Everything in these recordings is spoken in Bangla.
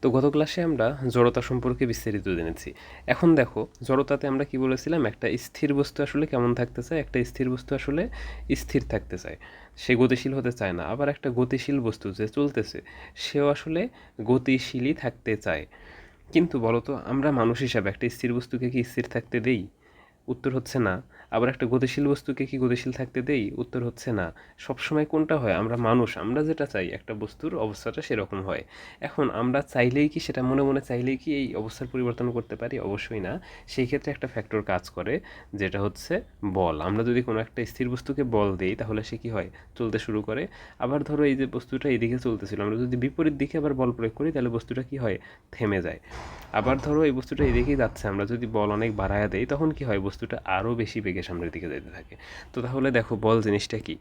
তো গত ক্লাসে আমরা জড়তা সম্পর্কে বিস্তারিত জেনেছি। এখন দেখো, জড়তাতে আমরা কি বলেছিলাম, একটা স্থির বস্তু আসলে কেমন থাকতে চায়, একটা স্থির বস্তু আসলে স্থির থাকতে চায়, সে গতিশীল হতে চায় না। আবার একটা গতিশীল বস্তু যে চলতেছে, সেও আসলে গতিশীলই থাকতে চায়। কিন্তু বলতো, আমরা মানুষ হিসাবে একটা স্থির বস্তুকে কি স্থির থাকতে দেই? উত্তর হচ্ছে না। আবার একটা গতিশীল বস্তুকে কি গতিশীল থাকতে দেই? উত্তর হচ্ছে না। সবসময় কোনটা হয়? আমরা মানুষ, আমরা যেটা চাই একটা বস্তুর অবস্থাটা সেরকম হয়। এখন আমরা চাইলেই কি, সেটা মনে মনে চাইলেই কি এই অবস্থার পরিবর্তন করতে পারি? অবশ্যই না। সেই ক্ষেত্রে একটা ফ্যাক্টর কাজ করে, যেটা হচ্ছে বল। আমরা যদি কোনো একটা স্থির বস্তুকে বল দিই, তাহলে সে কি হয়? চলতে শুরু করে। আবার ধরো, এই যে বস্তুটা এইদিকে চলতেছিল, আমরা যদি বিপরীত দিকে আবার বল প্রয়োগ করি, তাহলে বস্তুটা কি হয়? থেমে যায়। আবার ধরো, এই বস্তুটা এদিকেই যাচ্ছে, আমরা যদি বল অনেক বাড়ায়া দেই, তখন কি হয়? বস্তুটা আরও বেশি বেগে সামনের দিকে যেতে থাকে। তো তাহলে দেখো, বল জিনিসটা কি?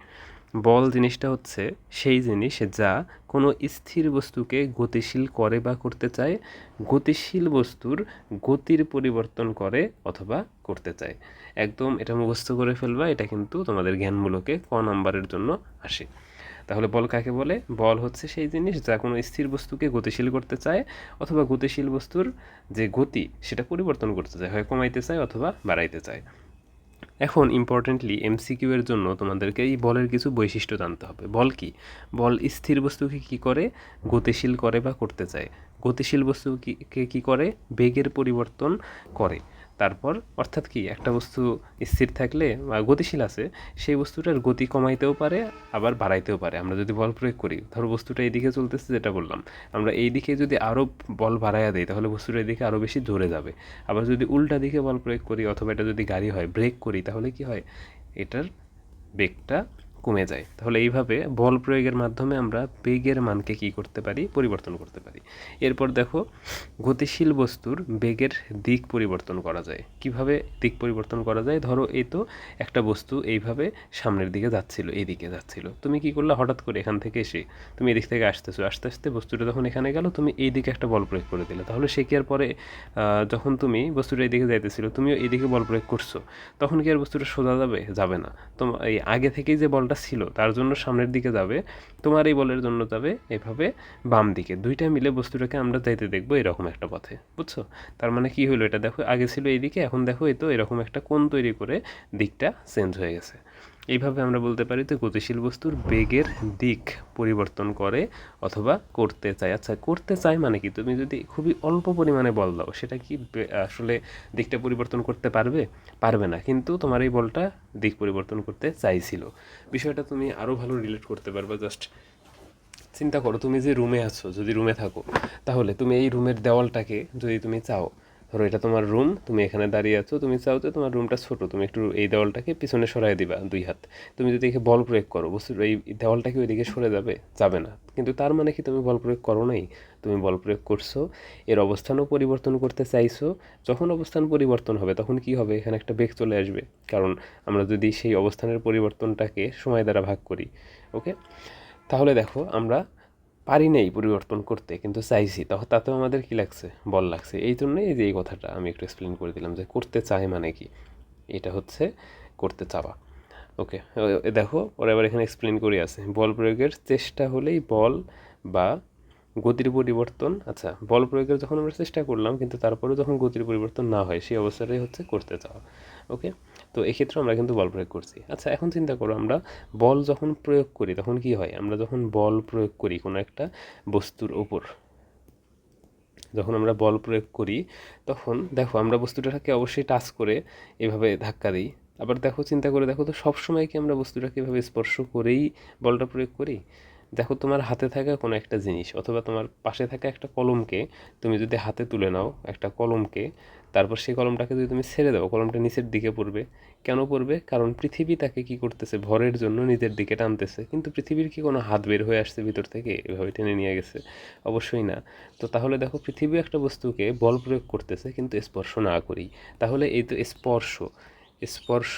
বল জিনিসটা হচ্ছে সেই জিনিস যা কোনো স্থির বস্তুকে গতিশীল করে বা করতে চায়, গতিশীল বস্তুর গতির পরিবর্তন করে অথবা করতে চায়। একদম এটা মুখস্থ করে ফেলবা, এটা কিন্তু তোমাদের জ্ঞানমূলকে ক নাম্বারের জন্য আসে। তাহলে বল কাকে বলে? বল হচ্ছে সেই জিনিস যা কোনো স্থির বস্তুকে গতিশীল করতে চায়, অথবা গতিশীল বস্তুর যে গতি সেটা পরিবর্তন করতে চায়, হয় কমাইতে চায় অথবা বাড়াইতে চায়। এখন ইম্পর্টেন্টলি এমসিকিউ এর জন্য তোমাদেরকে এই বলের কিছু বৈশিষ্ট্য জানতে হবে। বল কি? বল স্থির বস্তুকে কি করে? গতিশীল করে বা করতে চায়। গতিশীল বস্তুকে কি করে? বেগের পরিবর্তন করে। তারপর অর্থাৎ কি, একটা বস্তু স্থির থাকলে বা গতিশীল আছে, সেই বস্তুটার গতি কমাইতেও পারে, আবার বাড়াইতেও পারে। আমরা যদি বল প্রয়োগ করি, ধরো বস্তুটা এইদিকে চলতেছে, যেটা বললাম, আমরা এই দিকে যদি আরও বল বাড়াইয়া দিই, তাহলে বস্তুটা এদিকে আরও বেশি জোরে যাবে। আবার যদি উল্টা দিকে বল প্রয়োগ করি, অথবা এটা যদি গাড়ি হয়, ব্রেক করি, তাহলে কি হয়? এটার বেগটা কমে যায়। তাহলে এইভাবে বল প্রয়োগের মাধ্যমে আমরা বেগের মানকে কি করতে পারি? পরিবর্তন করতে পারি। এরপর দেখো, গতিশীল বস্তুর বেগের দিক পরিবর্তন করা যায়। কিভাবে দিক পরিবর্তন করা যায়? ধরো, এই তো একটা বস্তু এইভাবে সামনের দিকে যাচ্ছিল, এইদিকে যাচ্ছিল, তুমি কি করলে? হঠাৎ করে এখান থেকে এসে তুমি এদিক থেকে আসতেছো, আস্তে আস্তে বস্তুটা যখন এখানে গেল, তুমি এই দিকে একটা বল প্রয়োগ করে দিলে, তাহলে সে কি আর পরে যখন তুমি বস্তুটা এইদিকে যাইতেছিল, তুমিও এইদিকে বল প্রয়োগ করছো, তখন কি আর বস্তুটা সোজা যাবে? যাবে না। তোমার এই আগে থেকেই যে বলটা ছিল, তার জন্য সামনের দিকে যাবে, তোমার এই বলের জন্য যাবে এভাবে বাম দিকে। দুইটা মিলে বস্তুটাকে আমরা যাইতে দেখবো এরকম একটা পথে, বুঝছো? তার মানে কি হলো? এটা দেখো, আগে ছিল এইদিকে, এখন দেখো এই তো এরকম একটা কোণ তৈরি করে দিকটা চেঞ্জ হয়ে গেছে। এইভাবে আমরা বলতে পারি যে গতিশীল বস্তুর বেগের দিক পরিবর্তন করে অথবা করতে চায়। আচ্ছা, করতে চায় মানে কি? তুমি যদি খুবই অল্প পরিমাণে বল দাও, সেটা কি আসলে দিকটা পরিবর্তন করতে পারবে? পারবে না। কিন্তু তোমার এই বলটা দিক পরিবর্তন করতে চাইছিল। বিষয়টা তুমি আরও ভালো রিলেট করতে পারবে। জাস্ট চিন্তা করো, তুমি যে রুমে আছো, যদি রুমে থাকো, তাহলে তুমি এই রুমের দেওয়ালটাকে যদি তুমি চাও, ধরো এটা তোমার রুম, তুমি এখানে দাঁড়িয়ে আছো, তুমি চাও যে তোমার রুমটা ছোট, তুমি একটু এই দেওয়ালটাকে পিছনে সরাই দিবা দুই হাত। তুমি যদি একে বল প্রয়োগ করো, বস্তুর এই দেওয়ালটাকে ওইদিকে সরে যাবে? যাবে না। কিন্তু তার মানে কি তুমি বল প্রয়োগ করো নাই? তুমি বল প্রয়োগ করছো, এর অবস্থানও পরিবর্তন করতে চাইছো। যখন অবস্থান পরিবর্তন হবে, তখন কি হবে? এখানে একটা বেগ চলে আসবে। কারণ আমরা যদি সেই অবস্থানের পরিবর্তনটাকে সময় দ্বারা ভাগ করি, ওকে, তাহলে দেখো, আমরা পারি নাই পরিবর্তন করতে, কিন্তু চাইছি, তখন তাতেও আমাদের কি লাগছে? বল লাগছে। এই জন্যই এই যে এই কথাটা আমি একটু এক্সপ্লেন করে দিলাম, যে করতে চায় মানে কি, এটা হচ্ছে করতে চাওয়া। ওকে, দেখো, ওরা এবার এখানে এক্সপ্লেন করে আছে, বল প্রয়োগের চেষ্টা হলেই বল বা গতির পরিবর্তন। আচ্ছা, বল প্রয়োগের যখন আমরা চেষ্টা করলাম, কিন্তু তারপরেও যখন গতির পরিবর্তন না হয়, সেই অবস্থাটাই হচ্ছে করতে চাওয়া। ওকে, তো এক্ষেত্রে আমরা কিন্তু বল প্রয়োগ করছি। আচ্ছা, এখন চিন্তা করো, আমরা বল যখন প্রয়োগ করি, তখন কি হয়? আমরা যখন বল প্রয়োগ করি কোনো একটা বস্তুর ওপর, যখন আমরা বল প্রয়োগ করি, তখন দেখো, আমরা বস্তুটাকে অবশ্যই টাচ করে এভাবে ধাক্কা দিই। আবার দেখো, চিন্তা করে দেখো তো, সবসময় কি আমরা বস্তুটাকে এভাবে স্পর্শ করেই বলটা প্রয়োগ করি? দেখো, তোমার হাতে থাকা কোনো একটা জিনিস, অথবা তোমার পাশে থাকা একটা কলমকে তুমি যদি হাতে তুলে নাও, একটা কলমকে, তারপর সেই কলমটাকে যদি তুমি ছেড়ে দাও, কলমটা নিচের দিকে পড়বে। কেন পড়বে? কারণ পৃথিবী তাকে কি করতেছে? ভরের জন্য নিজের দিকে টানতেছে। কিন্তু পৃথিবীর কি কোনো হাত বের হয়ে আসছে ভিতর থেকে এভাবে টেনে নিয়ে গেছে? অবশ্যই না। তো তাহলে দেখো, পৃথিবী একটা বস্তুকে বল প্রয়োগ করতেছে, কিন্তু স্পর্শ না করেই। তাহলে এই তো স্পর্শ, স্পর্শ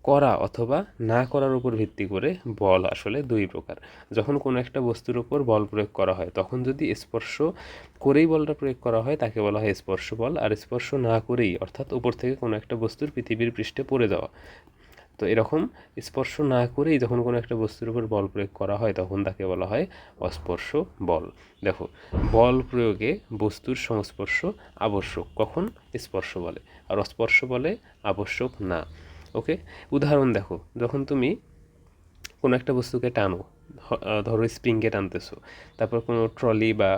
করা অথবা না করার উপর ভিত্তি করে বল আসলে দুই প্রকার। যখন কোনো একটা বস্তুর উপর বল প্রয়োগ করা হয়, তখন যদি স্পর্শ করেই বলটা প্রয়োগ করা হয়, তাকে বলা হয় স্পর্শ বল। আর স্পর্শ না করেই, অর্থাৎ উপর থেকে কোনো একটা বস্তুর পৃথিবীর পৃষ্ঠে পড়ে যাওয়া, তো এরকম স্পর্শ না করেই যখন কোনো একটা বস্তুর উপর বল প্রয়োগ করা হয় তখন তাকে বলা হয় অস্পর্শ বল। দেখো, বল প্রয়োগে বস্তুর সংস্পর্শ আবশ্যক, কখন? স্পর্শ বলে। আর অস্পর্শ বলে আবশ্যক না। ওকে, উদাহরণ দেখো, যখন তুমি কোনো একটা বস্তুকে টানো, ধরো স্প্রিংকে টানতেছো, তারপর কোনো ট্রলি বা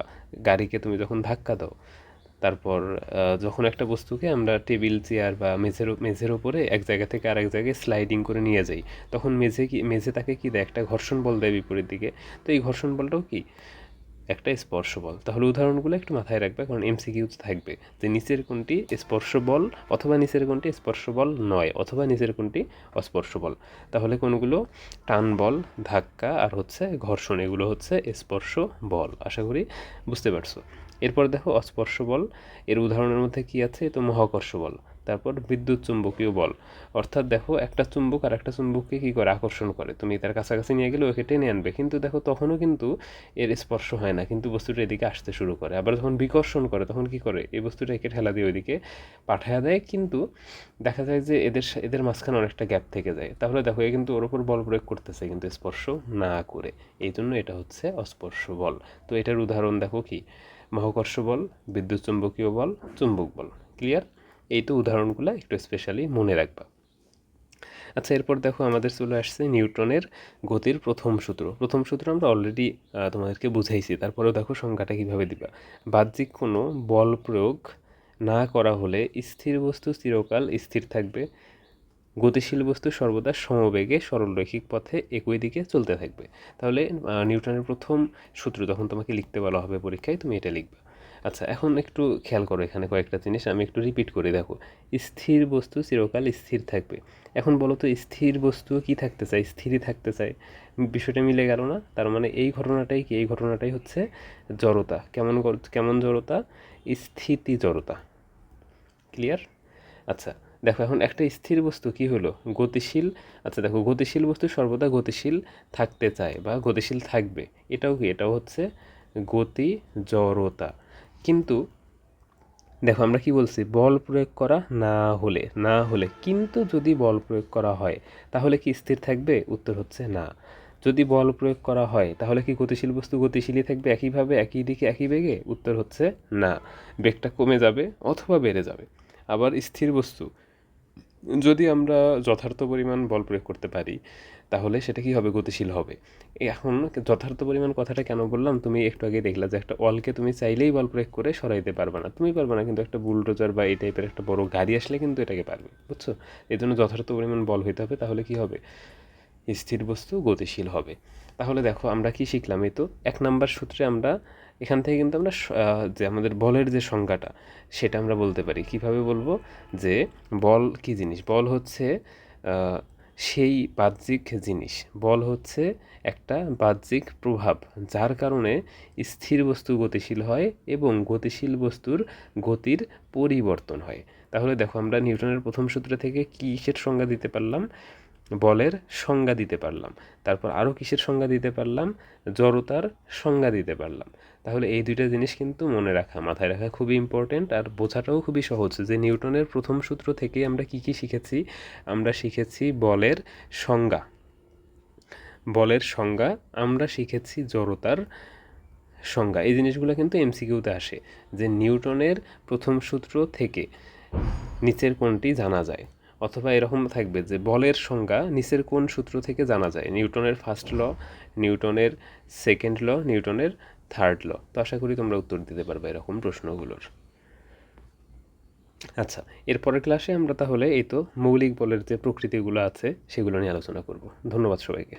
গাড়িকে তুমি যখন ধাক্কা দাও, তারপর যখন একটা বস্তুকে আমরা টেবিল, চেয়ার বা মেঝের উপরে এক জায়গা থেকে আরেক জায়গায় স্লাইডিং করে নিয়ে যাই, তখন মেঝে তাকে কি দেয়? একটা ঘর্ষণ বল দেয় বিপরীত দিকে। তো এই ঘর্ষণ বলটাও কি? একটা স্পর্শ বল। তাহলে উদাহরণগুলো একটু মাথায় রাখবে, কারণ এমসিকিউতে থাকবে যে নিচের কোনটি স্পর্শ বল, অথবা নিচের কোনটি স্পর্শ বল নয়, অথবা নিচের কোনটি অস্পর্শ বল। তাহলে কোনগুলো? টান বল, ধাক্কা আর হচ্ছে ঘর্ষণ, এগুলো হচ্ছে স্পর্শ বল। আশা করি বুঝতে পারছো। এরপর দেখো অস্পর্শ বল, এর উদাহরণের মধ্যে কি আছে? তো মহাকর্ষ বল, তারপর বিদ্যুৎ চুম্বকীয় বল। অর্থাৎ দেখো, একটা চুম্বক আর একটা চুম্বককে কী করে? আকর্ষণ করে। তুমি তার কাছাকাছি নিয়ে গেলে ওকে টেনে আনবে, কিন্তু দেখো তখনও কিন্তু এর স্পর্শ হয় না, কিন্তু বস্তুটা এদিকে আসতে শুরু করে। আবার যখন বিকর্ষণ করে তখন কি করে? এই বস্তুটা একে ঠেলা দিয়ে ওইদিকে পাঠায়া দেয়, কিন্তু দেখা যায় যে এদের মাঝখানে অনেকটা গ্যাপ থেকে যায়। তাহলে দেখো, এ কিন্তু ওর উপর বল প্রয়োগ করতেছে কিন্তু স্পর্শ না করে, এই জন্য এটা হচ্ছে অস্পর্শ বল। তো এটার উদাহরণ দেখো কি? মহাকর্ষ বল, বিদ্যুৎ চুম্বকীয় বল, চুম্বক বল। ক্লিয়ার? এই তো উদাহরণগুলো একটু স্পেশালি মনে রাখবা। আচ্ছা, এরপর দেখো আমাদের চলে আসছে নিউটনের গতির প্রথম সূত্র। প্রথম সূত্র আমরা অলরেডি তোমাদেরকে বুঝাইছি, তারপরেও দেখো সংজ্ঞাটা কীভাবে দিবা। বাহ্যিক কোনো বল প্রয়োগ না করা হলে স্থির বস্তু চিরকাল স্থির থাকবে, গতিশীল বস্তু সর্বদা সমবেগে সরলরৈখিক পথে একই দিকে চলতে থাকবে। তাহলে নিউটনের প্রথম সূত্র যখন তোমাকে লিখতে বলা হবে পরীক্ষায়, তুমি এটা লিখবে। আচ্ছা, এখন একটু খেয়াল করো, এখানে কয়েকটা জিনিস আমি একটু রিপিট করে দেখো। স্থির বস্তু চিরকাল স্থির থাকবে। এখন বলো তো, স্থির বস্তু কি থাকতে চায়? স্থিরই থাকতে চায়। বিষয়টা মিলে গেল না? তার মানে এই ঘটনাটাই কি? এই ঘটনাটাই হচ্ছে জড়তা। কেমন জড়তা? স্থিতি জড়তা। ক্লিয়ার? আচ্ছা, দেখো এখন একটা স্থির বস্তু কি হলো? গতিশীল। আচ্ছা দেখো, গতিশীল বস্তু সর্বদা গতিশীল থাকতে চায় বা গতিশীল থাকবে, এটাও কি? এটাও হচ্ছে গতি জড়তা। কিন্তু দেখো, আমরা কি বলছি? বল প্রয়োগ করা না হলে কিন্তু যদি বল প্রয়োগ করা হয় তাহলে কি স্থির থাকবে? উত্তর হচ্ছে না। যদি বল প্রয়োগ করা হয় তাহলে কি গতিশীল বস্তু গতিশীলই থাকবে একইভাবে, একই দিকে, একই বেগে? উত্তর হচ্ছে না। বেগটা কমে যাবে অথবা বেড়ে যাবে। আবার স্থির বস্তু যদি আমরা যথার্থ পরিমাণ বল প্রয়োগ করতে পারি তাহলে সেটা কি হবে? গতিশীল হবে। এখন যথার্থ পরিমাণ কথাটা কেন বললাম? তুমি একটু আগে দেখলা যে একটা অলকে তুমি চাইলেই বল প্রয়োগ করে সরাইতে পারবে না, তুমি পারবে না, কিন্তু একটা বুলডোজার বা এই টাইপের একটা বড় গাড়ি আসলে কিন্তু এটাকে পারবে। বুঝছো? এই জন্য যথার্থ পরিমাণ বল হইতে হবে, তাহলে কি হবে? স্থির বস্তু গতিশীল হবে। তাহলে দেখো আমরা কি শিখলাম? এই তো 1 নাম্বার সূত্রে আমরা এখান থেকে কিন্তু আমরা যে আমাদের বলের যে সংজ্ঞাটা সেটা আমরা বলতে পারি। কিভাবে বলবো? যে বল কি জিনিস? বল হচ্ছে সেই বাহ্যিক জিনিস। বল হচ্ছে একটা বাহ্যিক প্রভাব, যার কারণে স্থির বস্তু গতিশীল হয় এবং গতিশীল বস্তুর গতির পরিবর্তন হয়। তাহলে দেখো, আমরা নিউটনের প্রথম সূত্র থেকে কিসের সংজ্ঞা দিতে পারলাম? বলের সংজ্ঞা দিতে পারলাম। তারপর আরও কিসের সংজ্ঞা দিতে পারলাম? জড়তার সংজ্ঞা দিতে পারলাম। তাহলে এই দুইটা জিনিস কিন্তু মনে রাখা, মাথায় রাখা খুবই ইম্পর্টেন্ট, আর বোঝাটাও খুবই সহজ। যে নিউটনের প্রথম সূত্র থেকে আমরা কি কি শিখেছি? আমরা শিখেছি বলের সংজ্ঞা, আমরা শিখেছি জড়তার সংজ্ঞা। এই জিনিসগুলো কিন্তু এমসিকিউতে আসে, যে নিউটনের প্রথম সূত্র থেকে নিচের কোনটি জানা যায়, অথবা এরকম থাকবে যে বলের সংজ্ঞা নিচের কোন সূত্র থেকে জানা যায়? নিউটনের ফার্স্ট ল, নিউটনের সেকেন্ড ল, নিউটনের থার্ড ল। তো আশা করি তোমরা উত্তর দিতে পারবে এরকম প্রশ্নগুলোর। আচ্ছা, এরপরের ক্লাসে আমরা তাহলে এই তো মৌলিক বলের যে প্রকৃতিগুলো আছে সেগুলো নিয়ে আলোচনা করব। ধন্যবাদ সবাইকে।